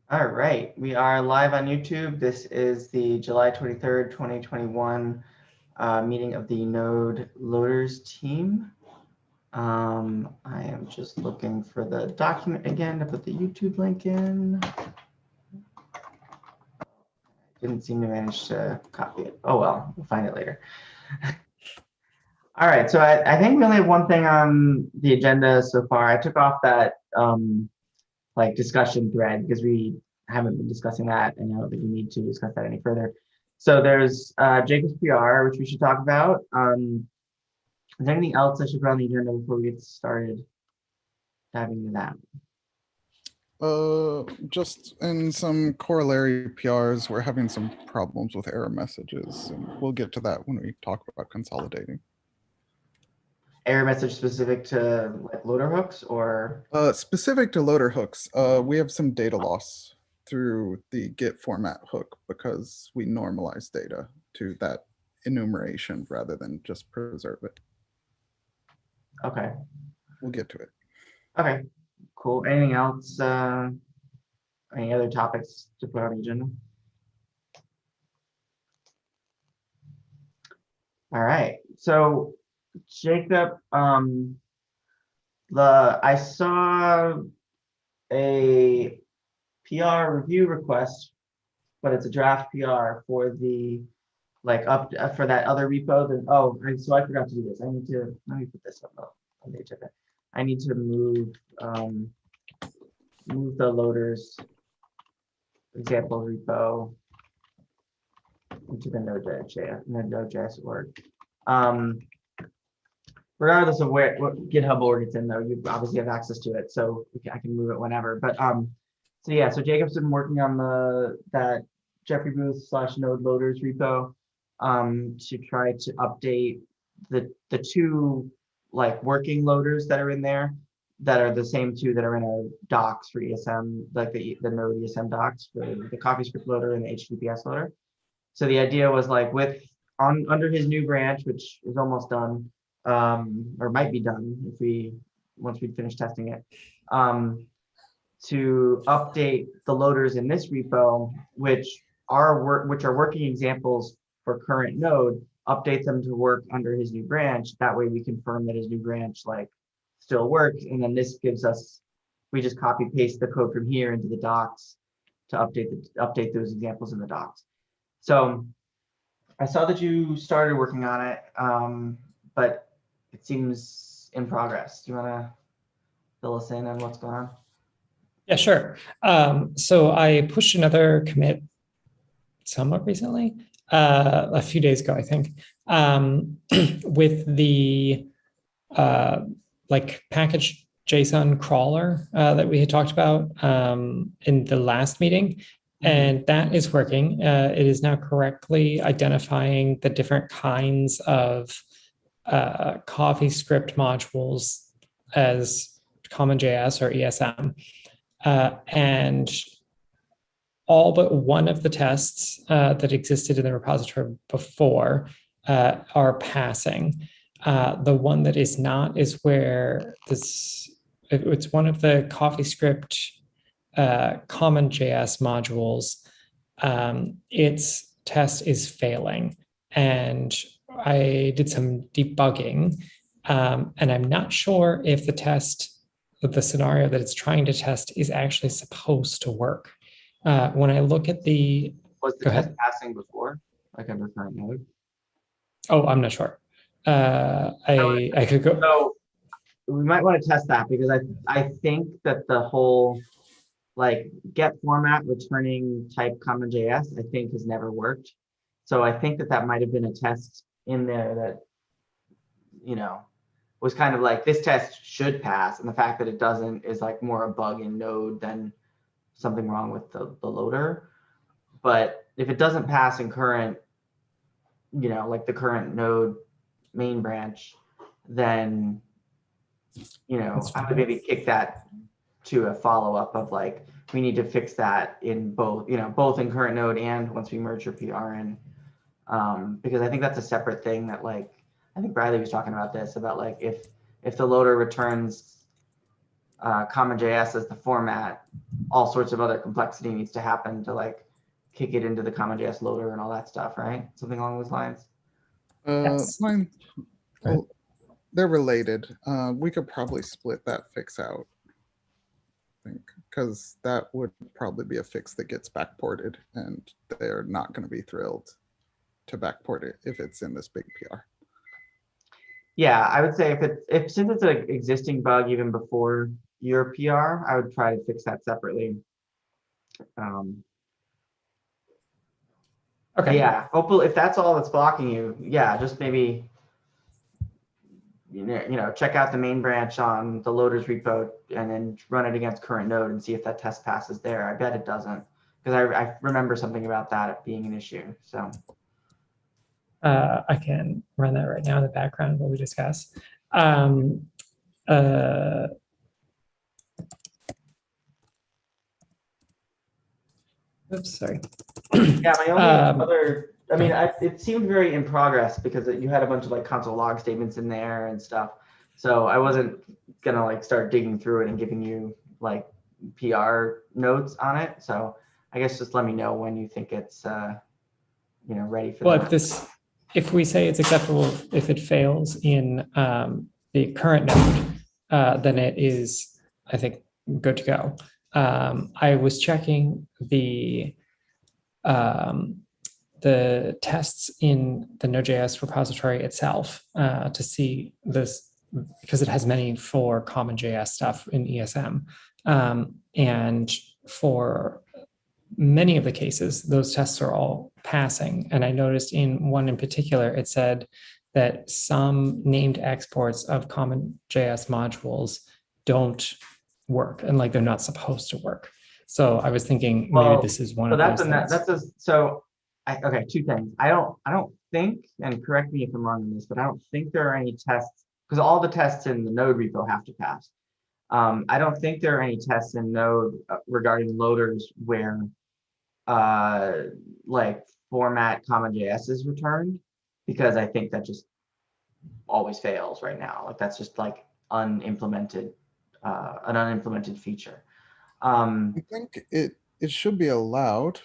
All right, we are live on YouTube. This is the July 23rd, 2021 meeting of the Node Loaders team. I am just looking for the document again to put the YouTube link in. Didn't seem to manage to copy it. Oh well, we'll find it later. All right, so I think we only have one thing on the agenda so far. I took off that like discussion thread because we haven't been discussing that, and I don't think we need to discuss that any further. So there's Jacob's PR, which we should talk about. Is there anything else I should put on the agenda before we get started diving into that? Just in some corollary PRs, we're having some problems with error messages, and we'll get to that when we talk about consolidating. Error message specific to like loader hooks or? Specific to loader hooks, we have some data loss through the get format hook because we normalize data to that enumeration rather than just preserve it. Okay. We'll get to it. Okay, cool. Anything else? Any other topics to put on the agenda? All right. So Jacob, I saw a PR review request, but it's a draft PR for the like up for that other repo. Then so I forgot to do this. Let me put this up on the agenda. I need to move the loaders example repo into the Node.js org. Regardless of what GitHub org it's in, though, you obviously have access to it, so I can move it whenever. But so yeah, so Jacob's been working on that Jeffrey Booth / Node Loaders repo to try to update the two like working loaders that are in there that are the same two that are in our docs for ESM, like the Node ESM docs for the CoffeeScript loader and the HTTPS loader. So the idea was like under his new branch, which is almost done, or might be done once we finish testing it, to update the loaders in this repo, which are working examples for current node, update them to work under his new branch. That way we confirm that his new branch like still works, and then this gives us, we just copy paste the code from here into the docs to update those examples in the docs. So I saw that you started working on it, but it seems in progress. Do you want to fill us in on what's going on? Yeah, sure. So I pushed another commit somewhat recently, a few days ago, I think, with the like package JSON crawler that we had talked about in the last meeting. And that is working. It is now correctly identifying the different kinds of CoffeeScript modules as CommonJS or ESM. And all but one of the tests that existed in the repository before are passing. The one that is not is where it's one of the CoffeeScript CommonJS modules. Its test is failing, and I did some debugging, and I'm not sure if the scenario that it's trying to test is actually supposed to work. When I look at was the test passing before, like under current node? Oh, I'm not sure. I could go. So we might want to test that because I think that the whole like get format returning type CommonJS I think has never worked. So I think that might have been a test in there that was kind of like this test should pass, and the fact that it doesn't is like more a bug in Node than something wrong with the loader. But if it doesn't pass in current, like the current Node main branch, then I would maybe kick that to a follow-up of like we need to fix that in both in current node and once we merge your PR in, because I think that's a separate thing that like I think Bradley was talking about this about like if the loader returns CommonJS as the format, all sorts of other complexity needs to happen to like kick it into the CommonJS loader and all that stuff, right? Something along those lines. Yes. Mine, Right. well, they're related. We could probably split that fix out, I think, because that would probably be a fix that gets backported, and they're not going to be thrilled to backport it if it's in this big PR. Yeah, I would say if since it's an existing bug even before your PR, I would try to fix that separately. Okay. Yeah, hopefully if that's all that's blocking you, yeah, just maybe check out the main branch on the loaders repo and then run it against current node and see if that test passes there. I bet it doesn't, because I remember something about that being an issue. So I can run that right now in the background while we discuss. Um, uh, oops, sorry. yeah, my only Um, other, I mean, it seemed very in progress because you had a bunch of like console log statements in there and stuff. So I wasn't gonna like start digging through it and giving you like PR notes on it. So I guess just let me know when you think it's ready for Well, that. if we say it's acceptable if it fails in the current node, then it is, I think, good to go. I was checking the tests in the Node.js repository itself to see this, because it has many for CommonJS stuff in ESM. And for many of the cases, those tests are all passing. And I noticed in one in particular, it said that some named exports of CommonJS modules don't work, and like they're not supposed to work. So I was thinking maybe this is one of those things. Okay, two things. I don't think, and correct me if I'm wrong on this, but I don't think there are any tests, because all the tests in the node repo have to pass. I don't think there are any tests in Node regarding loaders where like format CommonJS is returned, because I think that just always fails right now. Like that's just like an unimplemented feature. I think it should be allowed.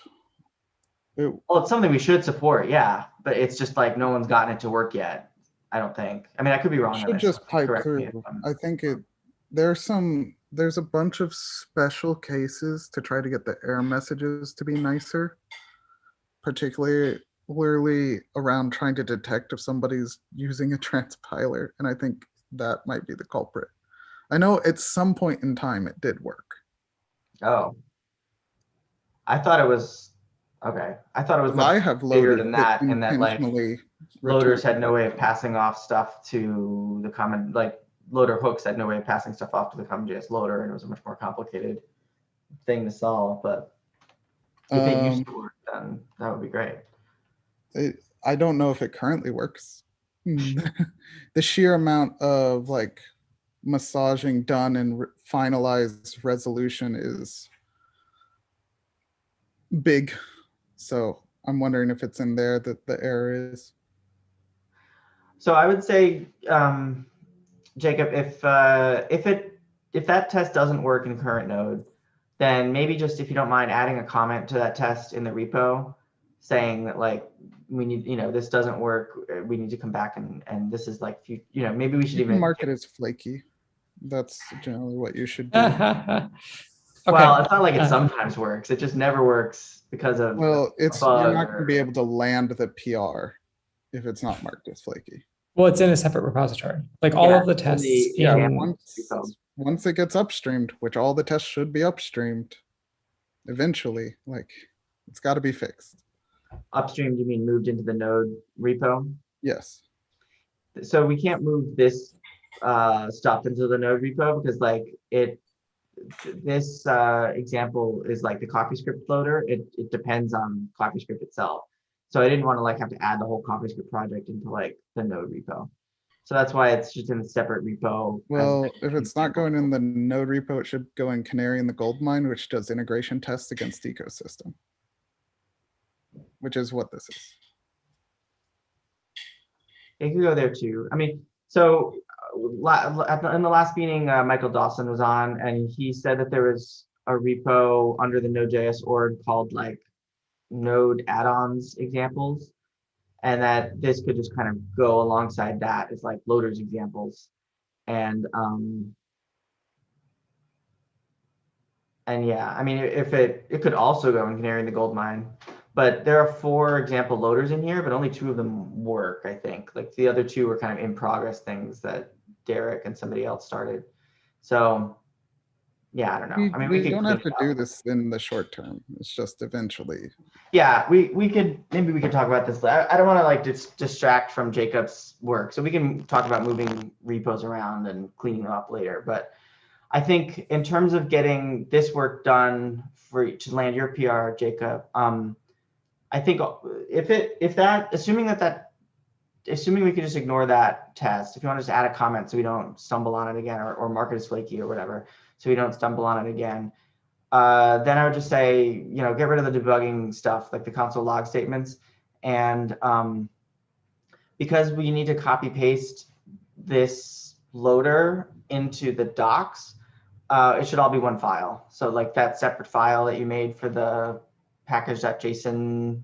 Well, it's something we should support, yeah, but it's just like no one's gotten it to work yet. I don't think. I mean, I could be wrong on Should this. just pipe Correct me through. if I'm- I think there's a bunch of special cases to try to get the error messages to be nicer, particularly around trying to detect if somebody's using a transpiler, and I think that might be the culprit. I know at some point in time it did work. Oh, I thought it was okay. I thought it was I much have bigger loaded than it that, and that like intentionally. loaders had returned no way of passing off stuff to the common, like loader hooks had no way of passing stuff off to the CommonJS loader, and it was a much more complicated thing to solve. But if it used to work, then that would be great. I don't know if it currently works. The sheer amount of like massaging done and finalized resolution is big. So I'm wondering if it's in there that the error is. So I would say, Jacob, if that test doesn't work in current node, then maybe just, if you don't mind, adding a comment to that test in the repo saying that like we need, this doesn't work, we need to come back and this is like, maybe we should You can even mark it as flaky. That's generally what you should do. Okay. Well, it's not like it sometimes works. It just never works because of Well, a you're bug not going to be able to land the PR if it's not marked as flaky. Well, it's in a separate repository. Like all of the tests Once it gets upstreamed, which all the tests should be upstreamed eventually, like it's got to be fixed. Upstream, you mean moved into the node repo? Yes. So we can't move this stuff into the node repo because like this example is like the CoffeeScript loader. It depends on CoffeeScript itself. So I didn't want to like have to add the whole CoffeeScript project into like the node repo. So that's why it's just in a separate repo. Well, if it's not going in the node repo, it should go in Canary in the Goldmine, which does integration tests against ecosystem, which is what this is. It could go there too. I mean, so in the last meeting, Michael Dawson was on, and he said that there was a repo under the Node.js org called like Node add-ons examples, and that this could just kind of go alongside that as like loaders examples, and yeah, I mean, if it could also go in Canary in the Gold Mine, but there are 4 example loaders in here, but only 2 of them work, I think. Like the other 2 are kind of in progress things that Derek and somebody else started. So yeah, I don't know. I mean, we could don't have clean to it do up. this in the short term. It's just eventually. Yeah, we could, maybe we could talk about this. I don't want to like distract from Jacob's work, so we can talk about moving repos around and cleaning them up later. But I think in terms of getting this work done to land your PR, Jacob, I think assuming we could just ignore that test, if you want to just add a comment so we don't stumble on it again, or mark it as flaky or whatever, so we don't stumble on it again, then I would just say, get rid of the debugging stuff, like the console log statements. And because we need to copy paste this loader into the docs, it should all be one file. So like that separate file that you made for the package.json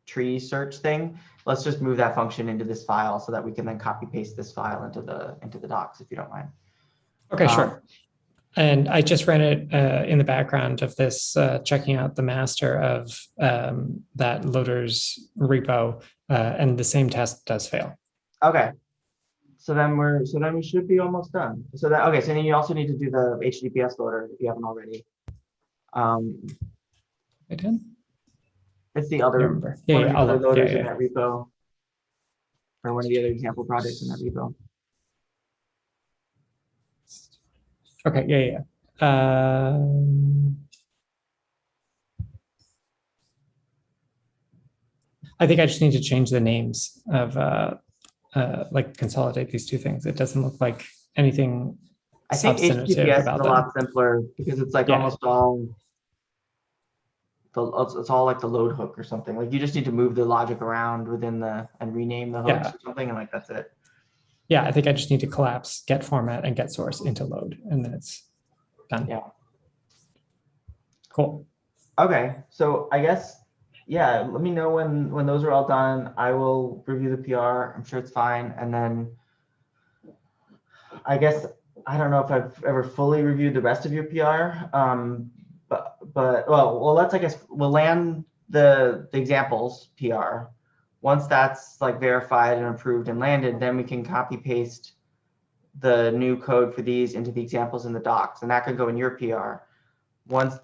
tree search thing, let's just move that function into this file so that we can then copy paste this file into the docs, if you don't mind. Okay, sure. And I just ran it in the background of this, checking out the master of that loaders repo, and the same test does fail. Okay. So then we should be almost done. So then you also need to do the HTTPS loader if you haven't already. I did. It's the other Remember. one of the I'll other look. loaders in that repo, or one of the other example projects in that repo. Okay, I think I just need to change the names of like consolidate these 2 things. It doesn't look like anything I think substantive HTTPS is about a them. lot simpler because it's like almost all it's all like the load hook or something. Like you just need to move the logic around within and rename the hooks or something, and like that's it. Yeah, I think I just need to collapse get format and get source into load, and then it's done. Yeah. Cool. Okay, so I guess, yeah, let me know when those are all done. I will review the PR. I'm sure it's fine. And then I guess, I don't know if I've ever fully reviewed the rest of your PR. But I guess we'll land the examples PR. Once that's like verified and approved and landed, then we can copy paste the new code for these into the examples in the docs, and that could go in your PR. Once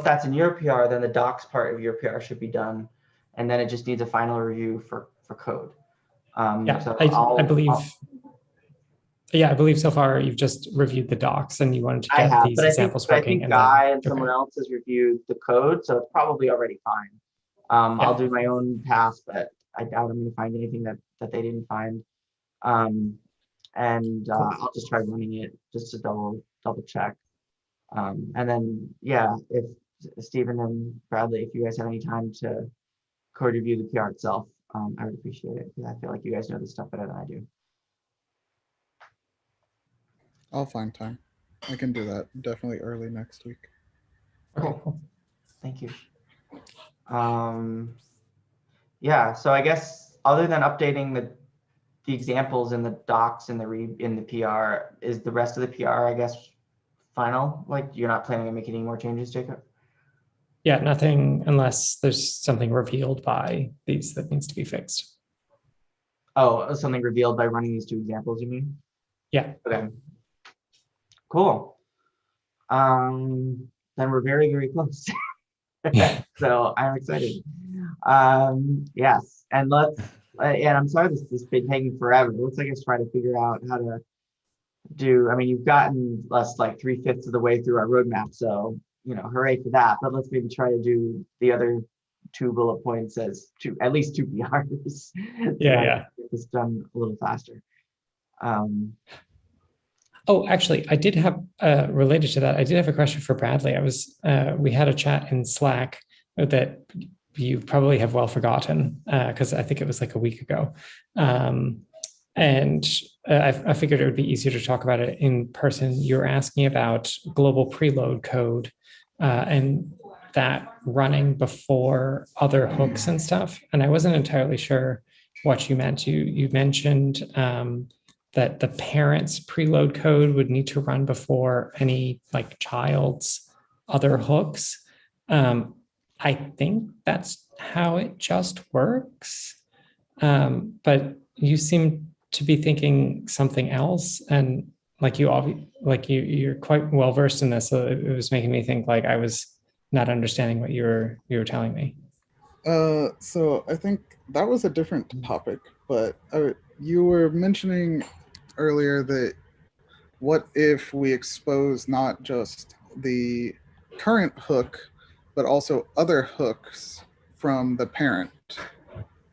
that's in your PR, then the docs part of your PR should be done, and then it just needs a final review for code. So I believe. I believe so far you've just reviewed the docs and you wanted to get these examples working. I think Guy and someone else has reviewed the code, so it's probably already fine. I'll do my own pass, but I doubt I'm going to find anything that they didn't find. Cool. I'll just try running it just to double check. And then, yeah, if Stephen and Bradley, if you guys have any time to code review the PR itself, I would appreciate it because I feel like you guys know this stuff better than I do. I'll find time. I can do that definitely early next week. Okay, cool. Thank you. Yeah, so I guess other than updating the examples in the docs in the PR, is the rest of the PR, I guess, final? Like you're not planning on making any more changes, Jacob? Yeah, nothing unless there's something revealed by these that needs to be fixed. Oh, something revealed by running these 2 examples, you mean? Yeah. Okay. Cool. Then we're very, very close. So I'm excited. Yes, and and I'm sorry this has been taking forever. Let's, I guess, try to figure out how to do. I mean, you've gotten us like 3/5 of the way through our roadmap, so hooray for that. But let's maybe try to do the other 2 bullet points as at least 2 PRs. Yeah. Get this done a little faster. Oh, actually, I did have related to that. I did have a question for Bradley. We had a chat in Slack that you probably have well forgotten because I think it was like a week ago. And I figured it would be easier to talk about it in person. You were asking about global preload code and that running before other hooks and stuff. And I wasn't entirely sure what you meant. You mentioned that the parent's preload code would need to run before any like child's other hooks. I think that's how it just works. But you seem to be thinking something else, and like you're quite well versed in this, so it was making me think like I was not understanding what you were telling me. So I think that was a different topic, but you were mentioning earlier that what if we expose not just the current hook, but also other hooks from the parent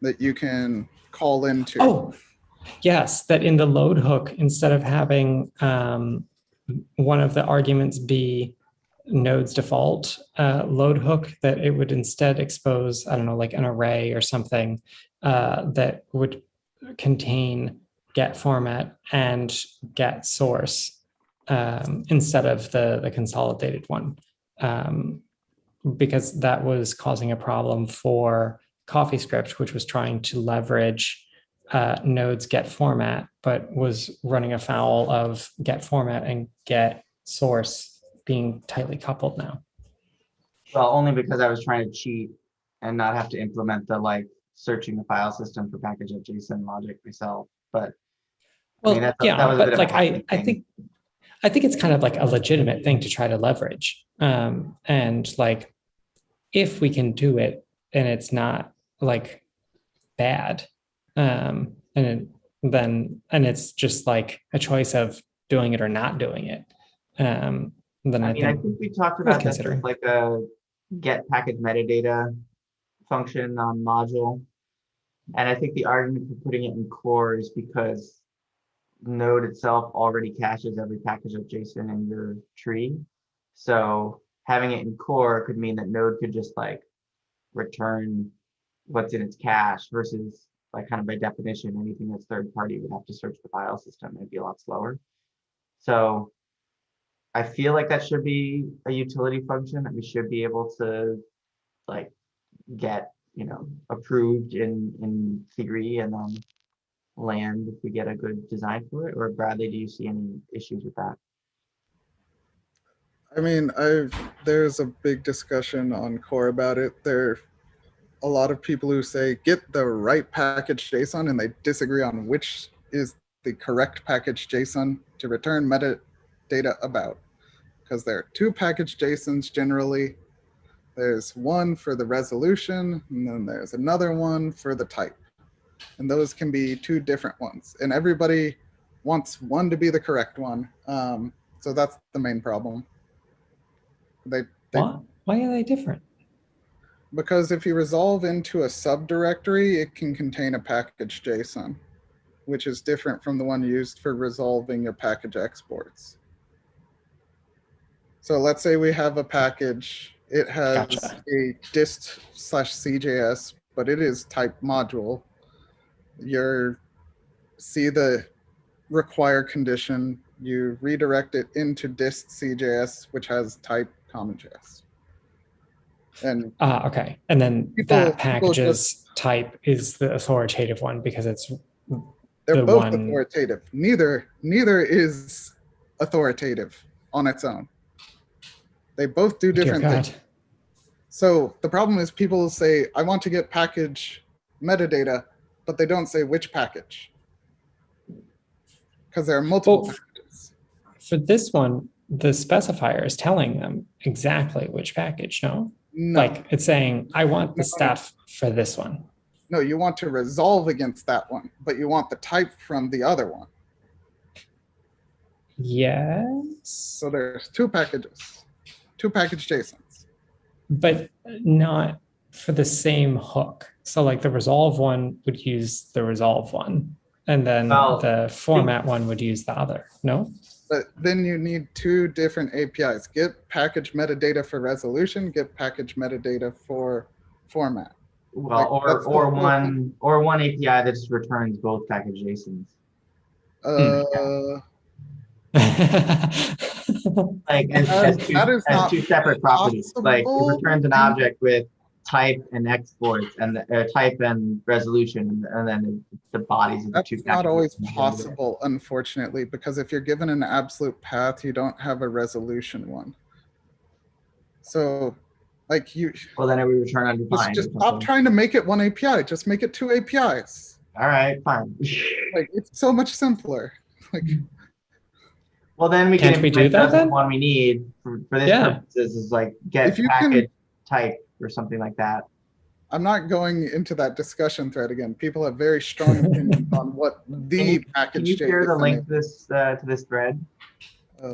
that you can call into? Oh, yes, that in the load hook, instead of having one of the arguments be Node's default load hook, that it would instead expose, I don't know, like an array or something that would contain get format and get source instead of the consolidated one. Because that was causing a problem for CoffeeScript, which was trying to leverage Node's get format, but was running afoul of get format and get source being tightly coupled now. Well, only because I was trying to cheat and not have to implement the like searching the file system for package.json logic myself. But Well, I mean, that yeah, was a bit but of like a hacking thing. I think it's kind of like a legitimate thing to try to leverage. And like if we can do it and it's not like bad, and then it's just like a choice of doing it or not doing it. Then I I mean, I think think we talked worth about that considering. as like a get package metadata function on module. And I think the argument for putting it in core is because Node itself already caches every package.json in your tree. So having it in core could mean that Node could just like return what's in its cache versus like kind of by definition, anything that's third party would have to search the file system. It'd be a lot slower. So I feel like that should be a utility function that we should be able to like get, approved in theory and then land if we get a good design for it. Or Bradley, do you see any issues with that? I mean, there's a big discussion on core about it. There are a lot of people who say get the right package JSON, and they disagree on which is the correct package JSON to return metadata about. Because there are two package JSONs generally. There's one for the resolution, and then there's another one for the type. And those can be two different ones. And everybody wants one to be the correct one. So that's the main problem. Why are they different? Because if you resolve into a subdirectory, it can contain a package JSON, which is different from the one used for resolving your package exports. So let's say we have a package. It has Gotcha. a dist/CJS, but it is type module. You see the require condition, you redirect it into dist/CJS, which has type CommonJS. And okay. And then that package's type is the authoritative one because it's they're the both one... authoritative. Neither is authoritative on its own. They both do different things. So the problem is people say, I want to get package metadata, but they don't say which package. Because there are multiple packages. For this one, the specifier is telling them exactly which package, no? No. Like it's saying, I want the stuff for this one. No, you want to resolve against that one, but you want the type from the other one. Yes. So there's two packages, two package JSONs. But not for the same hook. So like the resolve one would use the resolve one, and then the format one would use the other, no? But then you need two different APIs. Get package metadata for resolution, get package metadata for format. Well, or one API that just returns both package JSONs. Like That is as not two separate properties. Like it possible. returns an object with type and exports and type and resolution, and then the bodies of the two That's not always packages. possible, unfortunately, because if you're given an absolute path, you don't have a resolution one. So, like Well, then it would return undefined. just or stop something. trying to make it one API. Just make it two APIs. All right, fine. Like it's so much simpler. Like Well, then we Can't can we do implement that just the then? one we need for this Yeah. purposes is like get If you package type or something like that. I'm not going into that discussion thread again. People have very strong opinions on what the package Can you share the JSON link is. to this thread? I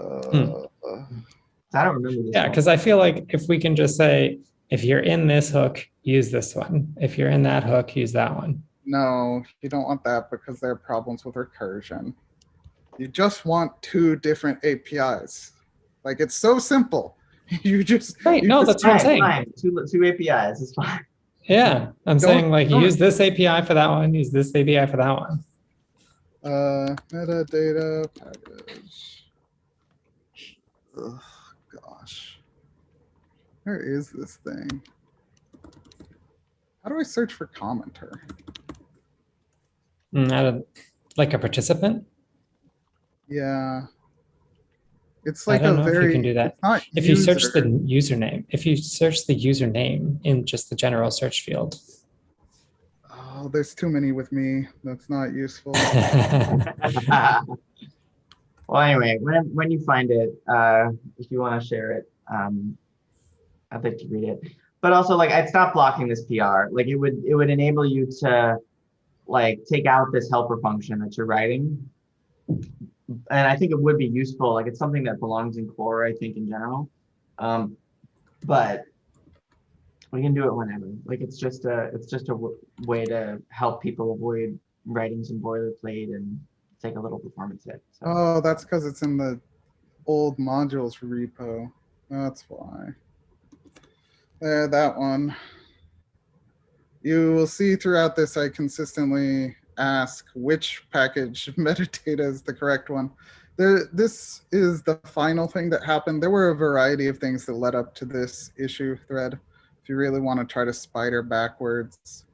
don't remember this. Yeah, one. because I feel like if we can just say, if you're in this hook, use this one. If you're in that hook, use that one. No, you don't want that because there are problems with recursion. You just want two different APIs. Like it's so simple. You just Right. No, that's what I'm saying. Fine. Two APIs is fine. Yeah, I'm Don't- saying like don't- use this API for that one, use this API for that one. Metadata package. Ugh, gosh. Where is this thing? How do I search for commenter? Like a participant. Yeah. It's I like don't a know if you very, can do that. it's not If you search user. the username, if you search the username in just the general search field. Oh, there's too many with me. That's not useful. Well, anyway, when you find it, if you want to share it, I'd like to read it. But also, like, I'd stop blocking this PR. Like, it would enable you to, like, take out this helper function that you're writing. And I think it would be useful. Like, it's something that belongs in core, I think, in general. But we can do it whenever. Like, it's just a way to help people avoid writing some boilerplate and take a little performance hit. So. Oh, that's because it's in the old modules repo. That's why. There, that one. You will see throughout this, I consistently ask which package metadata is the correct one. This is the final thing that happened. There were a variety of things that led up to this issue thread. If you really want to try to spider backwards.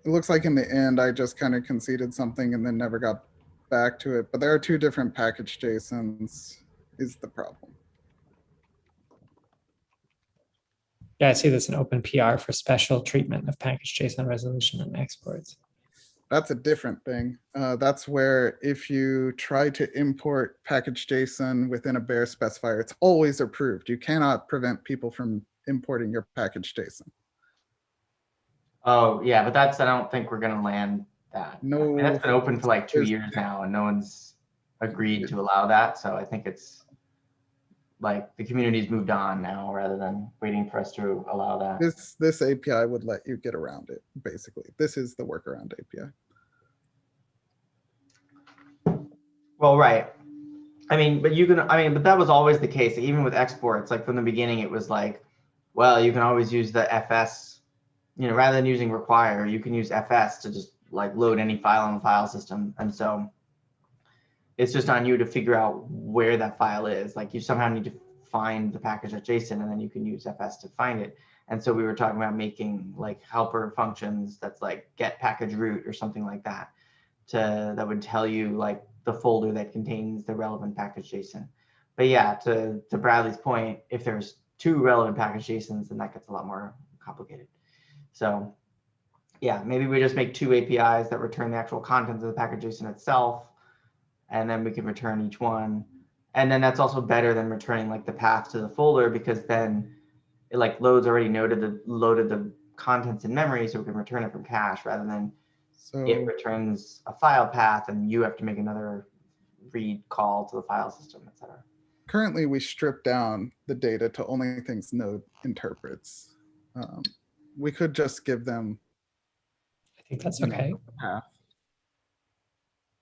It looks like in the end, I just kind of conceded something and then never got back to it. But there are two different package JSONs is the problem. Yeah, I see this in open PR for special treatment of package JSON resolution and exports. That's a different thing. That's where if you try to import package JSON within a bare specifier, it's always approved. You cannot prevent people from importing your package JSON. Oh yeah, but I don't think we're gonna land that. No, I mean, that's been open for like 2 there's- years now, and no one's agreed to allow that. So I think it's like the community's moved on now, rather than waiting for us to allow that. This API would let you get around it. Basically, this is the workaround API. Well, right. I mean, but but that was always the case. Even with exports, like from the beginning, it was like, well, you can always use the FS. You know, rather than using require, you can use FS to just like load any file on the file system. And so it's just on you to figure out where that file is. Like you somehow need to find the package.json and then you can use FS to find it. And so we were talking about making like helper functions that's like get package root or something like that that would tell you like the folder that contains the relevant package.json. But yeah, to Bradley's point, if there's two relevant package.jsons, then that gets a lot more complicated. So yeah, maybe we just make two APIs that return the actual contents of the package.json itself, and then we can return each one. And then that's also better than returning like the path to the folder, because then it like loaded the contents in memory, so we can return it from cache rather than it returns a file path and you have to make another read call to the file system, etc. Currently, we strip down the data to only things Node interprets. We could just give them. I think that's okay. Path.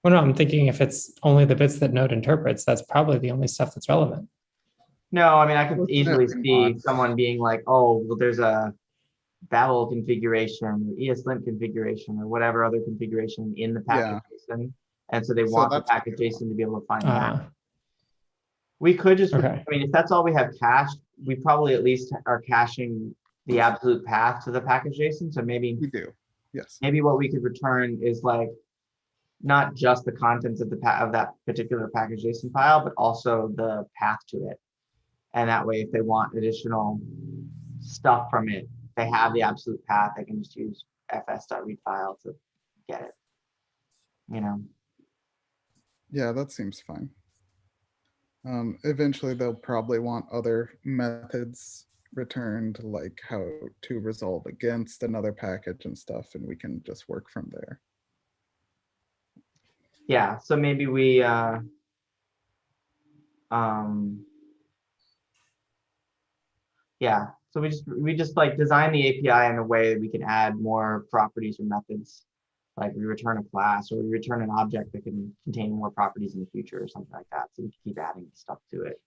Well, no, I'm thinking if it's only the bits that Node interprets, that's probably the only stuff that's relevant. No, I mean, I could easily Definitely see not. someone being like, oh, well, there's a Babel configuration or ESLint configuration or whatever other configuration in the package JSON. And so they So want the that's what package they want. JSON to be able to find that. Uh, We could just, Okay. I mean, if that's all we have cached, we probably at least are caching the absolute path to the package JSON. So maybe We do, yes. maybe what we could return is like not just the contents of the of that particular package JSON file, but also the path to it. And that way, if they want additional stuff from it, they have the absolute path. They can just use fs.read file to get it. You know. Yeah, that seems fine. Eventually, they'll probably want other methods returned, like how to resolve against another package and stuff, and we can just work from there. Yeah. So maybe we yeah. So we just like design the API in a way that we can add more properties or methods. Like we return a class or we return an object that can contain more properties in the future or something like that. So we can keep adding stuff to it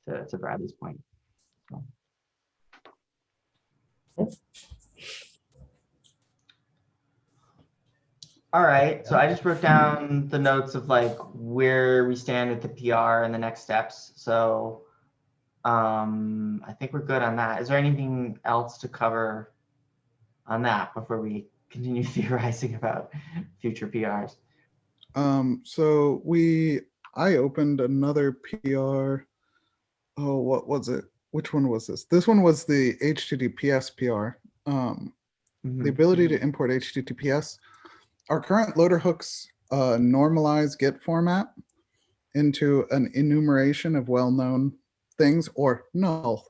to Bradley's point. So. All right, so I just wrote down the notes of like where we stand with the PR and the next steps. So I think we're good on that. Is there anything else to cover on that before we continue theorizing about future PRs? So I opened another PR. Oh, what was it? Which one was this? This one was the HTTPS PR. The ability to import HTTPS. Our current loader hooks normalize GET format into an enumeration of well-known things or null.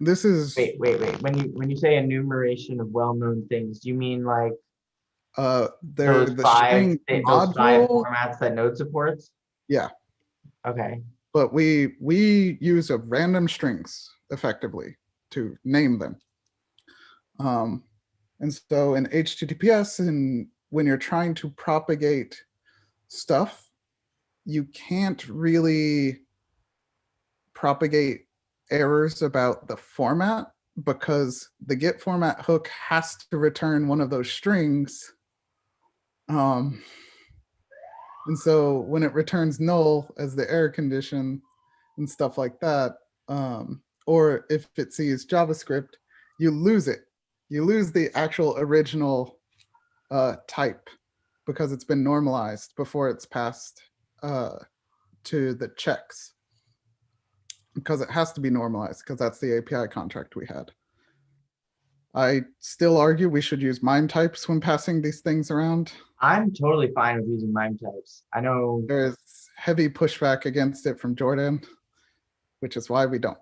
This is Wait. When you say enumeration of well-known things, do you mean like they're the string those five module. formats that Node supports? Yeah. Okay. But we use a random strings effectively to name them. And so in HTTPS, and when you're trying to propagate stuff, you can't really propagate errors about the format because the GET format hook has to return one of those strings. And so when it returns null as the error condition and stuff like that, or if it sees JavaScript, you lose it. You lose the actual original type because it's been normalized before it's passed to the checks. Because it has to be normalized because that's the API contract we had. I still argue we should use MIME types when passing these things around. I'm totally fine with using MIME types. I know there is heavy pushback against it from Jordan, which is why we don't.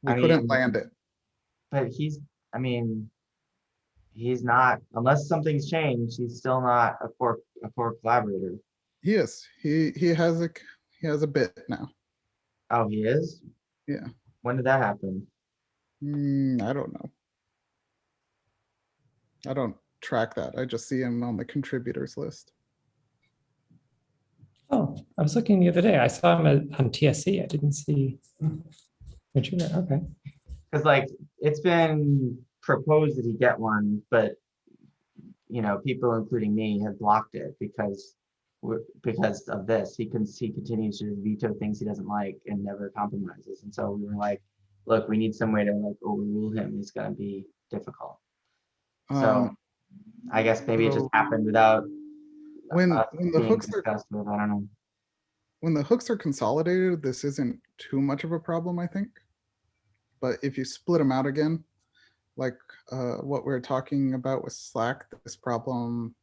We couldn't land it. But he's not, unless something's changed, he's still not a core collaborator. He is. He has a bit now. Oh, he is? Yeah. When did that happen? I don't know. I don't track that. I just see him on the contributors list. Oh, I was looking the other day. I saw him on TSC. I didn't see contributor. Okay. Because like it's been proposed that he get one, but you know, people including me have blocked it because of this. He continues to veto things he doesn't like and never compromises. And so we were like, look, we need some way to like overrule him. It's gonna be difficult. So I guess maybe it just happened without when the hooks discussed with, I don't know. When the hooks are consolidated, this isn't too much of a problem, I think. But if you split them out again, like what we're talking about with Slack, this problem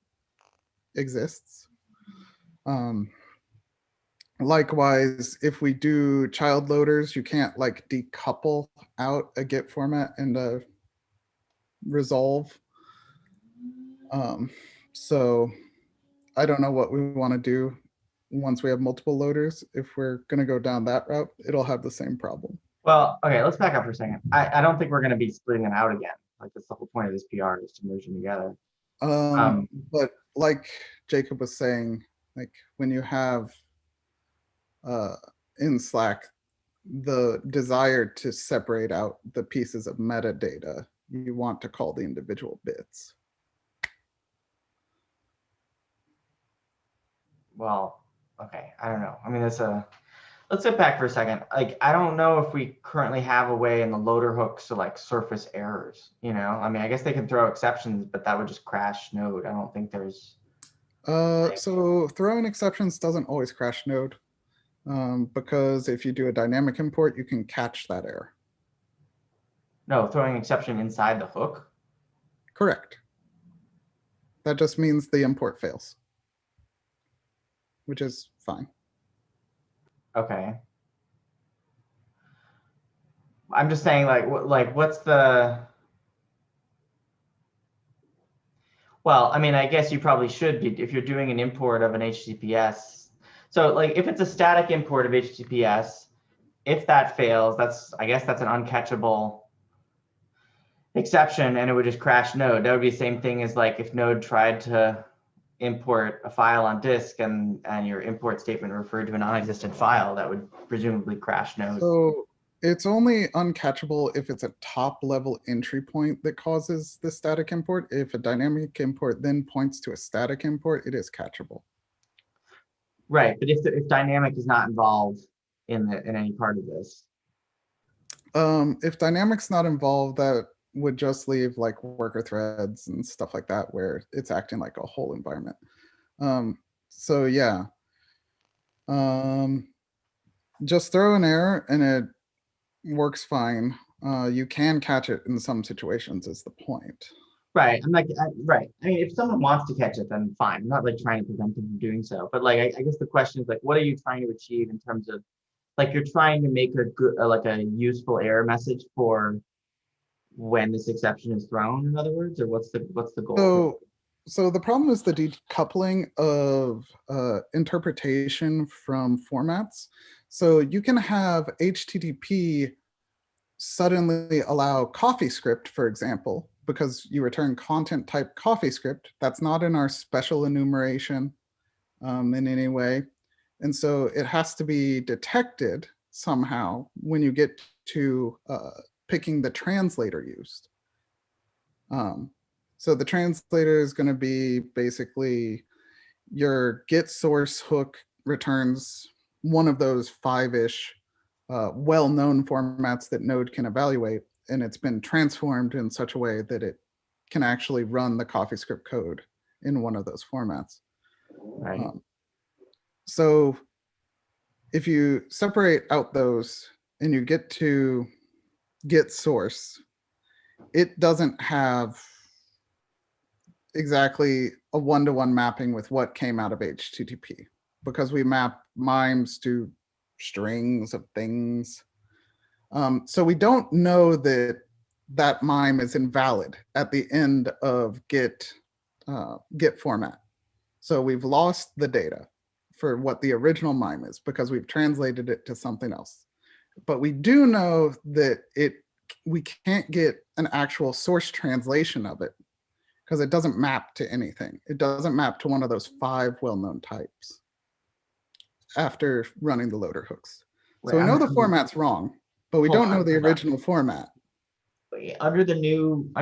exists. Likewise, if we do child loaders, you can't like decouple out a GET format and a resolve. So I don't know what we want to do once we have multiple loaders. If we're going to go down that route, it'll have the same problem. Well, okay, let's back up for a second. I don't think we're going to be splitting them out again. Like that's the whole point of this PR is to merge them together. But like Jacob was saying, like when you have in Slack, the desire to separate out the pieces of metadata, you want to call the individual bits. Well, okay, I don't know. I mean, let's sit back for a second. Like, I don't know if we currently have a way in the loader hooks to like surface errors, you know? I mean, I guess they can throw exceptions, but that would just crash Node. I don't think there's. So throwing exceptions doesn't always crash Node, because if you do a dynamic import, you can catch that error. No, throwing exception inside the hook. Correct. That just means the import fails, which is fine. Okay. I'm just saying, like, what's the? Well, I mean, I guess you probably should be if you're doing an import of an HTTPS. So, like, if it's a static import of HTTPS, if that fails, I guess that's an uncatchable exception, and it would just crash Node. That would be the same thing as like if Node tried to import a file on disk and your import statement referred to a non-existent file, that would presumably crash Node. So it's only uncatchable if it's a top level entry point that causes the static import. If a dynamic import then points to a static import, it is catchable. Right, but if dynamic is not involved in any part of this. If dynamic's not involved, that would just leave like worker threads and stuff like that, where it's acting like a whole environment. So yeah, just throw an error and it works fine. You can catch it in some situations is the point. Right, I'm like, right. I mean, if someone wants to catch it, then fine. I'm not like trying to prevent them from doing so. But like, I guess the question is like, what are you trying to achieve in terms of, like, you're trying to make a good, like a useful error message for when this exception is thrown, in other words, or what's the goal? So the problem is the decoupling of interpretation from formats. So you can have HTTP suddenly allow CoffeeScript, for example, because you return content type CoffeeScript. That's not in our special enumeration in any way. And so it has to be detected somehow when you get to picking the translator used. So the translator is going to be basically your get source hook returns one of those 5-ish well-known formats that Node can evaluate, and it's been transformed in such a way that it can actually run the CoffeeScript code in one of those formats. Right. So if you separate out those and you get to get source, it doesn't have exactly a one-to-one mapping with what came out of HTTP, because we map mimes to strings of things. So we don't know that that mime is invalid at the end of get format. So we've lost the data for what the original mime is because we've translated it to something else. But we do know that we can't get an actual source translation of it because it doesn't map to anything. It doesn't map to one of those 5 well-known types after running the loader hooks. So we know the format's wrong, but we don't know the original format. Under the new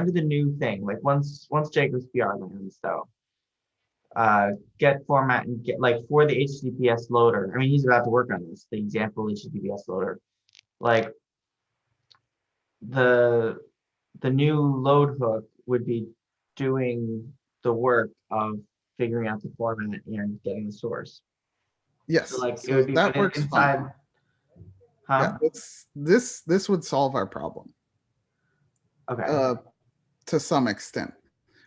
thing, like once Jacob's PR lands, though, get format and get, like, for the HTTPS loader. I mean, he's about to work on this, the example HTTPS loader. Like, the new load hook would be doing the work of figuring out the format and getting the source. Yes, So, like, so it would be that works inside. fine. Huh? Yeah, this would solve our problem. Okay. To some extent.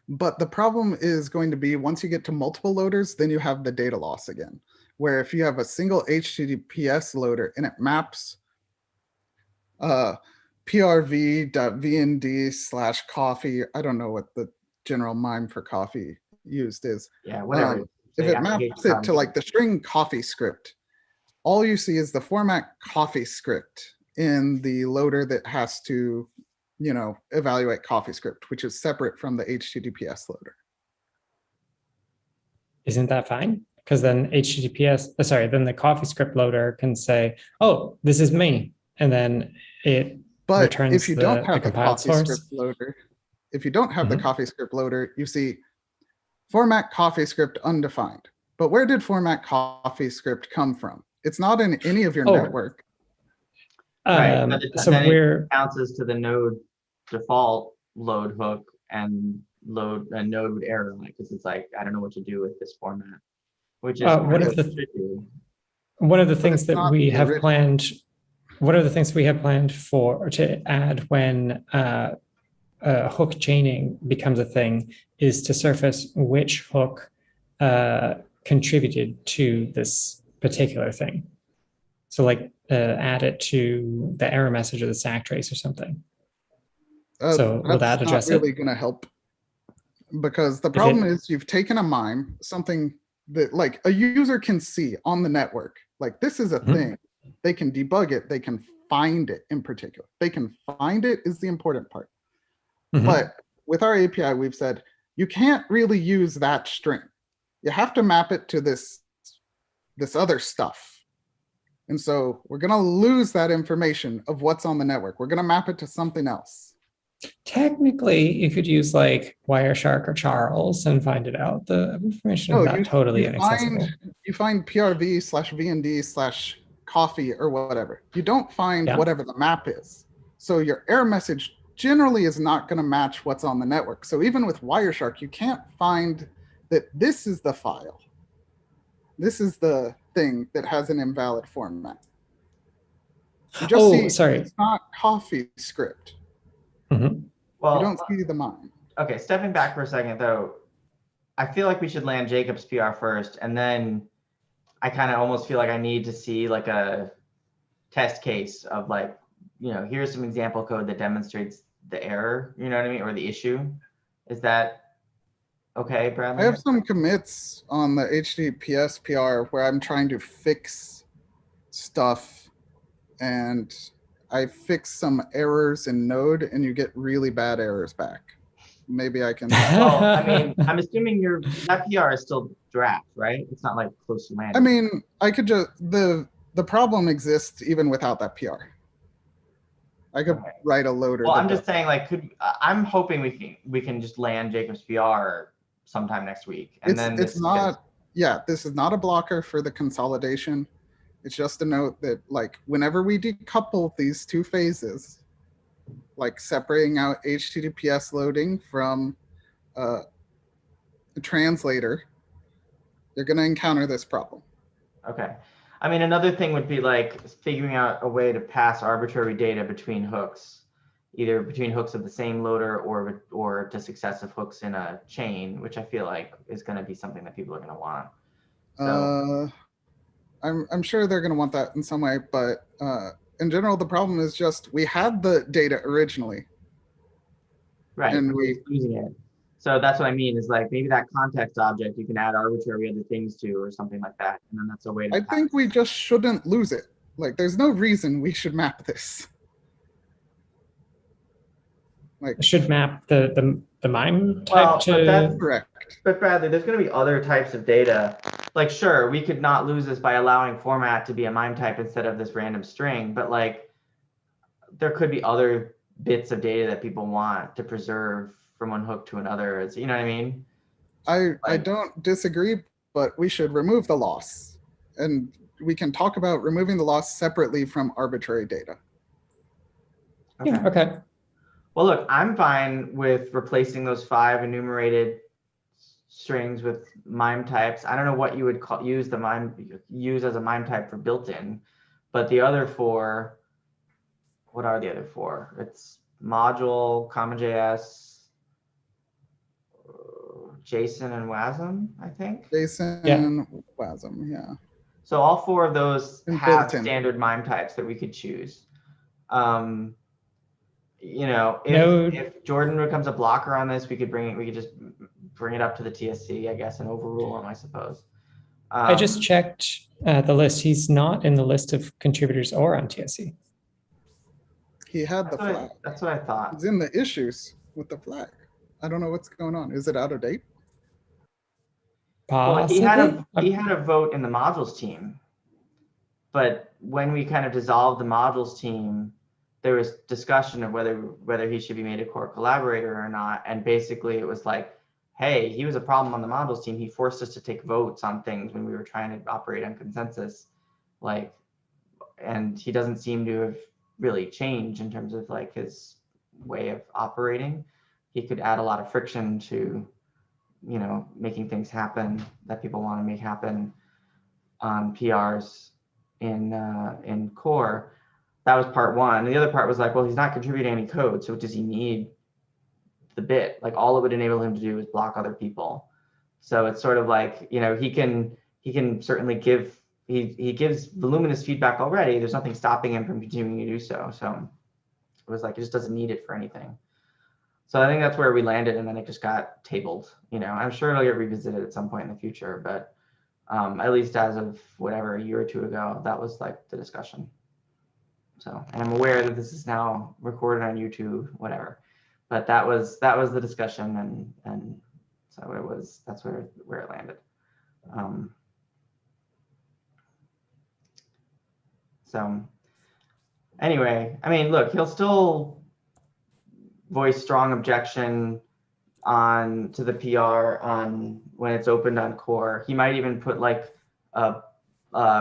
But the problem is going to be once you get to multiple loaders, then you have the data loss again, where if you have a single HTTPS loader and it maps prv.vnd/coffee, I don't know what the general mime for coffee used is. Yeah, whatever. If it maps it to like the string CoffeeScript, all you see is the format CoffeeScript in the loader that has to, evaluate CoffeeScript, which is separate from the HTTPS loader. Isn't that fine? Because then then the CoffeeScript loader can say, oh, this is me. and then it But returns if you don't the have the compiled source. CoffeeScript loader, if you don't have the Mhm. CoffeeScript loader, you see format CoffeeScript undefined. But where did format CoffeeScript come from? It's not in any of your Oh. network. Right, So then it we're bounces to the node default load hook and load a node would error on it because it's like, I don't know what to do with this format, which is one kind of of what the you should do. one of the But things it's that not we the have original. planned. One of the things we have planned for to add when hook chaining becomes a thing is to surface which hook contributed to this particular thing. So like add it to the error message or the stack trace or something. So will that That's not address really it? going to help, because the If problem it- is you've taken a MIME, something that like a user can see on the network, like this is a Mhm. thing. They can debug it. They can find it in particular. They can find it is the important part. Mhm. But with our API, we've said you can't really use that string. You have to map it to this other stuff. And so we're going to lose that information of what's on the network. We're going to map it to something else. Technically, you could use like Wireshark or Charles and find it out. The information is No, not totally inaccessible. you find PRV/VND/coffee or whatever. You don't find Yeah. whatever the map is. So your error message generally is not going to match what's on the network. So even with Wireshark, you can't find that this is the file. This is the thing that has an invalid format. You just see Sorry. it's not coffee script. Mhm. You Well, don't see the MIME. okay, stepping back for a second though, I feel like we should land Jacob's PR first, and then I kind of almost feel like I need to see like a test case of like, here's some example code that demonstrates the error, you know what I mean, or the issue. Is that okay, I Bradley? have some commits on the HTTPS PR where I'm trying to fix stuff, and I fix some errors in Node, and you get really bad errors back. Maybe I can. Well, I mean, I'm assuming that PR is still draft, right? It's not like close to landing. I mean, I could just the problem exists even without that PR. I could Okay. write a loader. Well, that I'm just does- saying, like, I'm hoping we can just land Jacob's PR sometime next week, and then it's this not. Yeah, this is not a blocker for the consolidation. It's just a note that like whenever we decouple these two phases, like separating out HTTPS loading from a translator, you're going to encounter this problem. Okay. I mean, another thing would be like figuring out a way to pass arbitrary data between hooks, either between hooks of the same loader or to successive hooks in a chain, which I feel like is going to be something that people are going to want. So I'm sure they're going to want that in some way, but in general, the problem is just we had the data originally. right, and we're just losing it. So that's what I mean is like maybe that context object you can add arbitrary other things to or something like that, and then that's a way to. I think we just shouldn't lose it. Like, there's no reason we should map this. Like, should map the MIME type But that's to. correct. But Bradley, there's going to be other types of data. Like, sure, we could not lose this by allowing format to be a MIME type instead of this random string, but like, there could be other bits of data that people want to preserve from one hook to another. You know what I mean? I don't disagree, but we should remove the loss. And we can talk about removing the loss separately from arbitrary data. Okay. Yeah, okay. Well, look, I'm fine with replacing those 5 enumerated strings with MIME types. I don't know what you would use as a MIME type for built-in, but the other 4, what are the other 4? It's module, CommonJS, JSON, and WASM, I think. JSON, WASM, yeah. So all 4 of those And have built-in. standard MIME types that we could choose. If Jordan becomes a blocker on this, we could just bring it up to the TSC, I guess, and overrule him, I suppose. I just checked the list. He's not in the list of contributors or on TSC. He had the flag. That's what I thought. He's in the issues with the flag. I don't know what's going on. Is it out of date? Well, Possibly. he had a vote in the modules team, but when we kind of dissolved the modules team, there was discussion of whether he should be made a core collaborator or not. And basically it was like, hey, he was a problem on the modules team. He forced us to take votes on things when we were trying to operate on consensus. Like, and he doesn't seem to have really changed in terms of like his way of operating. He could add a lot of friction to, you know, making things happen that people want to make happen on PRs in core. That was part one. And the other part was like, well, he's not contributing any code, so does he need the bit? Like, all it would enable him to do is block other people. So it's sort of like, you know, he can certainly give, he gives voluminous feedback already. There's nothing stopping him from continuing to do so. So it was like, it just doesn't need it for anything. So I think that's where we landed, and then it just got tabled. You know, I'm sure it'll get revisited at some point in the future, but at least as of whatever, a year or two ago, that was like the discussion. So, and I'm aware that this is now recorded on YouTube, whatever, but that was the discussion, and so it was, that's where it landed. So anyway, I mean, look, he'll still voice strong objection to the PR on when it's opened on core. He might even put like a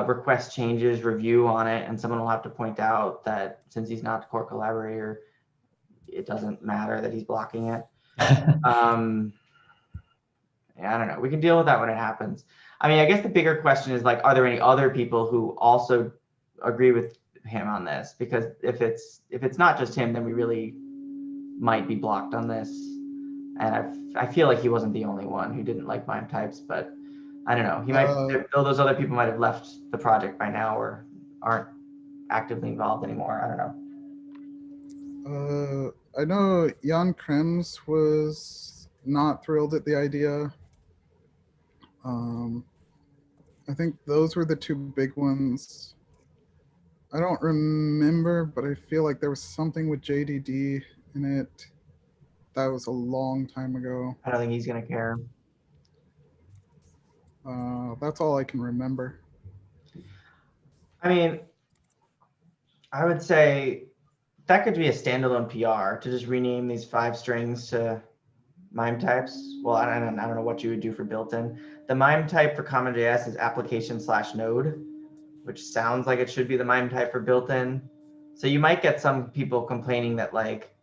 request changes review on it, and someone will have to point out that since he's not a core collaborator, it doesn't matter that he's blocking it. Yeah, I don't know. We can deal with that when it happens. I mean, I guess the bigger question is like, are there any other people who also agree with him on this? Because if it's not just him, then we really might be blocked on this. And I feel like he wasn't the only one who didn't like MIME types, but I don't know. He might, though those other people might have left the project by now or aren't actively involved anymore. I don't know. I know Jan Krems was not thrilled at the idea. I think those were the two big ones. I don't remember, but I feel like there was something with JDD in it. That was a long time ago. I don't think he's gonna care. That's all I can remember. I mean, I would say that could be a standalone PR to just rename these 5 strings to MIME types. Well, I don't know what you would do for built-in. The MIME type for CommonJS is application/node, which sounds like it should be the MIME type for built-in. So you might get some people complaining that like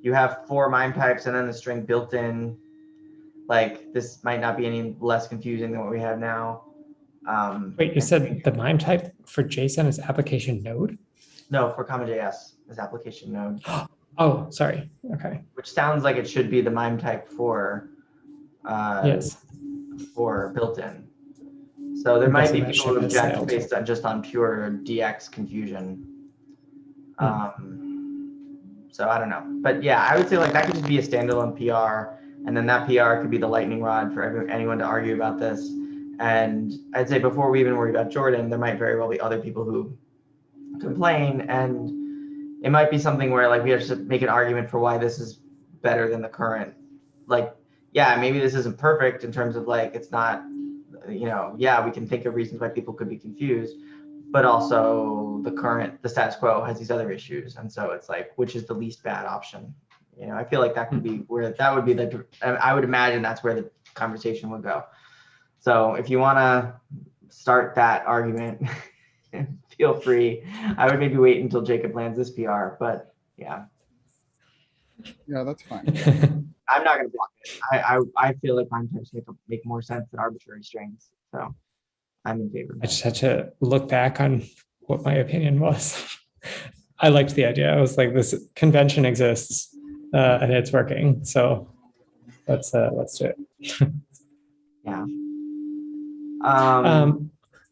you have 4 MIME types and then the string built-in. Like this might not be any less confusing than what we have now. Wait, you said the MIME type for JSON is application node? No, for CommonJS is application node. Oh, sorry. Okay. Which sounds like it should be the MIME type for Yes. for built-in. So there might be people who object based on just on pure DX confusion. So I don't know, but yeah, I would say like that could just be a standalone PR, and then that PR could be the lightning rod for anyone to argue about this. And I'd say before we even worry about Jordan, there might very well be other people who complain, and it might be something where like we have to make an argument for why this is better than the current. Like, yeah, maybe this isn't perfect in terms of like it's not, you know, yeah, we can think of reasons why people could be confused, but also the status quo has these other issues, and so it's like, which is the least bad option? You know, I feel like that could be where that would be I would imagine that's where the conversation would go. So if you want to start that argument, feel free. I would maybe wait until Jacob lands this PR, but yeah. Yeah, that's fine. I'm not going to block it. I feel like MIME types make more sense than arbitrary strings. So I'm in favor. I just had to look back on what my opinion was. I liked the idea. I was like, this convention exists and it's working. So let's do it. Yeah.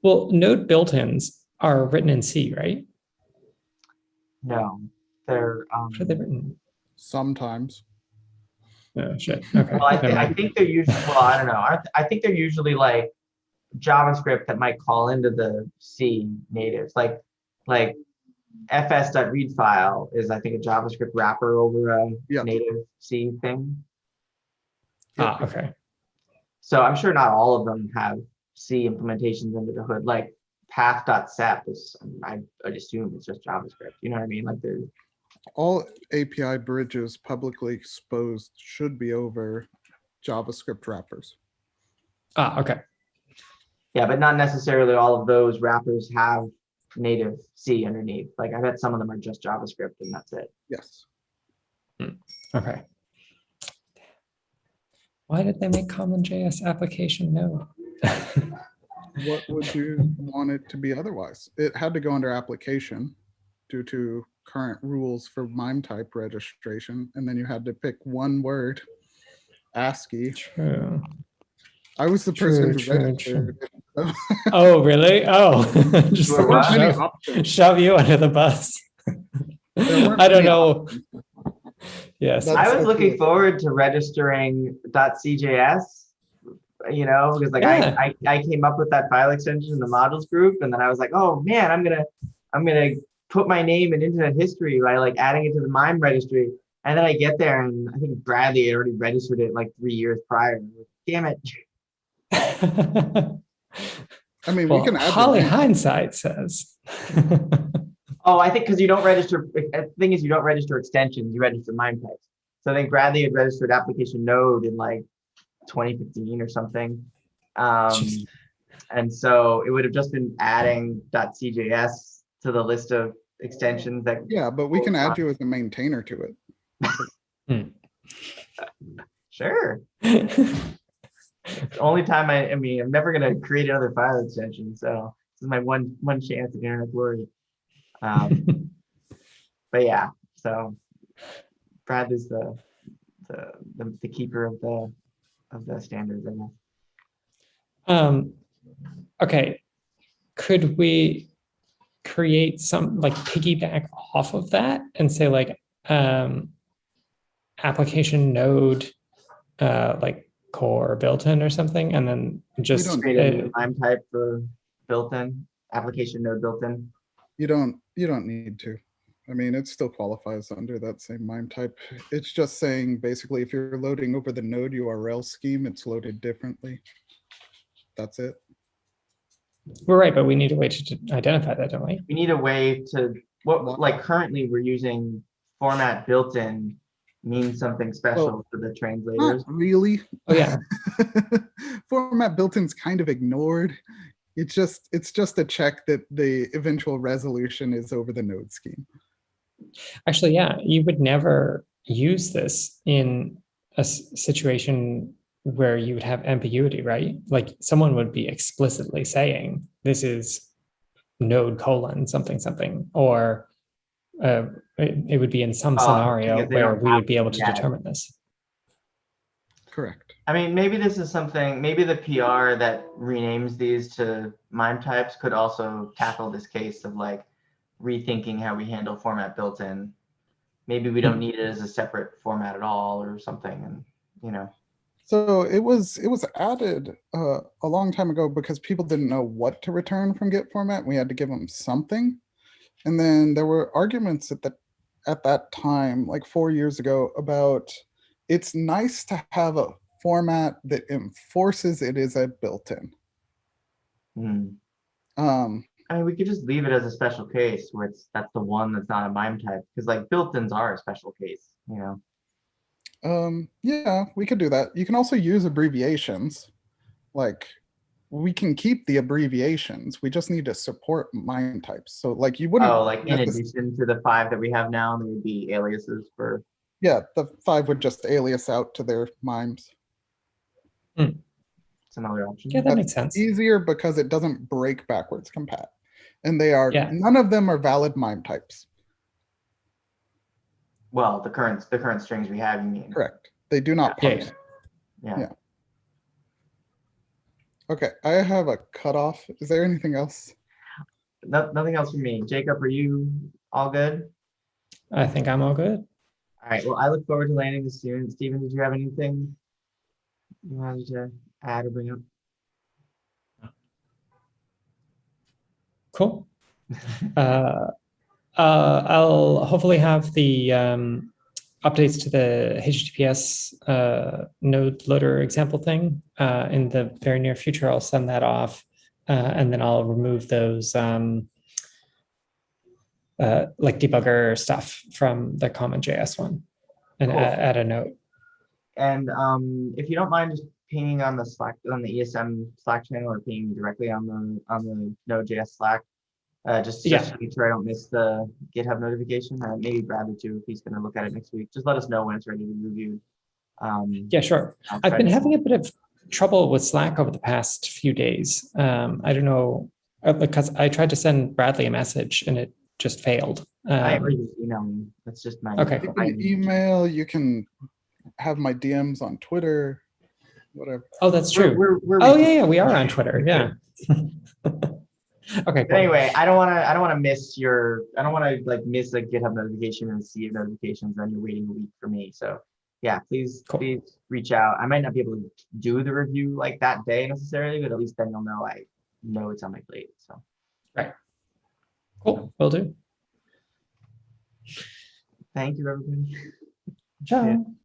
Well, node built-ins are written in C, right? No, they're. What are they written? Sometimes. Oh shit. Okay. Well, I think they're usually. Well, I don't know. I think they're usually like JavaScript that might call into the C natives, like fs.read file is, I think, a JavaScript wrapper over a native C thing. Okay. So I'm sure not all of them have C implementations under the hood. Like path.sep is, I'd assume it's just JavaScript. You know what I mean? Like there's All API bridges publicly exposed should be over JavaScript wrappers. Ah, okay. yeah, but not necessarily all of those wrappers have native C underneath. Like I bet some of them are just JavaScript and that's it. Yes. Okay. Why did they make CommonJS application node? What would you want it to be otherwise? It had to go under application due to current rules for MIME type registration. And then you had to pick one word, ASCII. True. I was the person True, who true, registered. Oh, really? Oh, just There weren't many shove, options. shove you under the bus. There weren't I don't many know. options. Yes. That's I was so looking cool. forward to registering .cjs, you know, because like Yeah. I came up with that file extension in the modules group, and then I was like, oh man, I'm gonna put my name in internet history by like adding it to the MIME registry. And then I get there and I think Bradley had already registered it like 3 years prior. I'm like, damn it. I mean, Well, we can add Holly your name. hindsight says. Oh, I think because you don't register, the thing is you don't register extensions, you register MIME types. So I think Bradley had registered application node in like 2015 or something. Jeez. And so it would have just been adding .cjs to the list of extensions that. Yeah, but we can add you as a maintainer to it. Sure. The only time I mean, I'm never gonna create another file extension, so this is my one chance at internet glory. But yeah, so Bradley's the keeper of the standards, I guess. Okay. Could we create some like piggyback off of that and say like application node like core built-in or something, and then just don't Create a new MIME type for built-in application node built-in. You don't need to. I mean, it still qualifies under that same MIME type. It's just saying basically if you're loading over the node URL scheme, it's loaded differently. That's it. we're right, but we need a way to identify that, don't we? We need a way to like currently we're using format built-in means something special Well, for the Not translators. really. Oh yeah. Format built-in's kind of ignored. It's just a check that the eventual resolution is over the node scheme. Actually, yeah, you would never use this in a situation where you would have ambiguity, right? Like someone would be explicitly saying this is node : something something, or it would be in some scenario because they where don't we have would be able to yet. determine this. Correct. I mean, maybe this is something, maybe the PR that renames these to MIME types could also tackle this case of like rethinking how we handle format built-in. Maybe we don't need it as a separate format at all or something, and you know. So it was added a long time ago because people didn't know what to return from get format. We had to give them something. And then there were arguments at that time, like 4 years ago, about it's nice to have a format that enforces it is a built-in. I mean, we could just leave it as a special case where that's the one that's not a MIME type, because like built-ins are a special case, you know. Yeah, we could do that. You can also use abbreviations. Like we can keep the abbreviations. We just need to support MIME types. So like you wouldn't. Oh, like in addition to the 5 that we have now, there would be aliases for. Yeah, the 5 would just alias out to their MIMEs. Some other option. Yeah, that makes sense. Easier because it doesn't break backwards compat. And they are, Yeah. none of them are valid MIME types. Well, the current strings we have, you mean? Correct. They do not Yeah, parse. Yeah. Okay, I have a cutoff. Is there anything else? Nothing else from me. Jacob, are you all good? I think I'm all good. All right. Well, I look forward to landing this soon. Stephen, did you have anything you wanted to add or bring up? Cool. I'll hopefully have the updates to the HTTPS node loader example thing in the very near future. I'll send that off and then I'll remove those like debugger stuff from the common.js one and Cool. add a note. And if you don't mind just pinging on the Slack, on the ESM Slack channel, or pinging directly on the Node.js Slack, just Yeah. to make sure I don't miss the GitHub notification. Maybe Bradley too, if he's going to look at it next week. Just let us know when it's ready to be reviewed. Yeah, sure. I've been having a bit of trouble with Slack over the past few days. I don't know, because I tried to send Bradley a message and it just failed. I already emailed me. That's just my Okay. You can email, you can have my DMs on Twitter, whatever. Oh, that's true. Oh yeah, we are on Twitter. Yeah. Okay. Cool. Anyway, I don't want to miss like miss a GitHub notification and see your notifications, and you're waiting a week for me. So yeah, please reach out. I might not be able to do the review like that day necessarily, but at least then you'll know I know it's on my plate. So right. Cool. Will do. Thank you, everybody. Ciao.